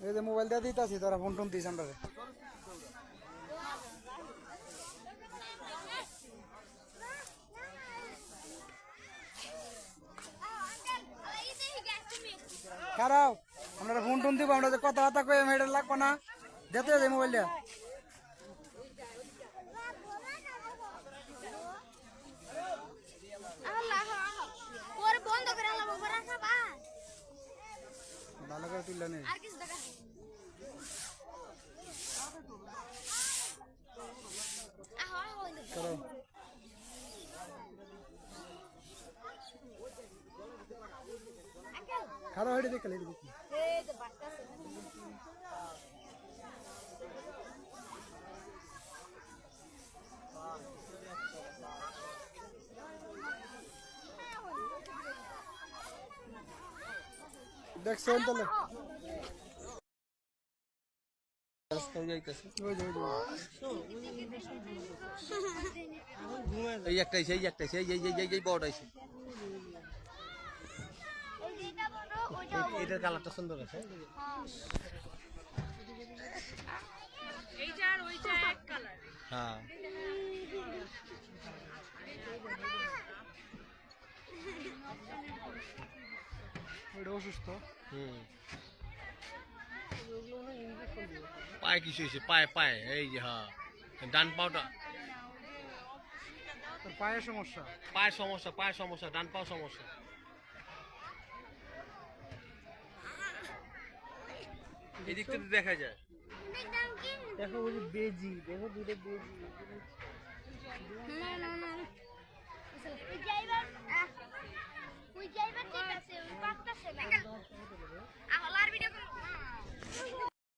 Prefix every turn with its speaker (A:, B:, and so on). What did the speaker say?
A: এই যে মোবাইল দিয়ে দিতেছি তোরা ফোন টোন দিস আমরা খারাপ আমরা ফোন টোন দিব আমরা কথাবার্তা কয়ে মেয়েটা লাগবো না যেতে হবে মোবাইলটা ভালো করে তুললে নেই করো খারাপ হেঁটে দেখলে দেখি দেখছেন তাহলে
B: এই একটাই সেই একটাই সেই এই বড়টা আছে এটার কালারটা সুন্দর আছে
C: এইটা আর ওইটা এক কালার
B: হ্যাঁ
A: ওটা অসুস্থ
B: পায়ে কিছু হয়েছে পায়ে পায়ে এই যে হ্যাঁ ডান পাওটা
A: পায়ের সমস্যা
B: পায়ের সমস্যা ডান পাও সমস্যা এদিক থেকে দেখা যায়
A: দেখো ওই বেজি দেখো দুটো বেজি
D: না না না ওই যাইবার ঠিক আছে ওই পাকতাছে না আহলার ভিডিও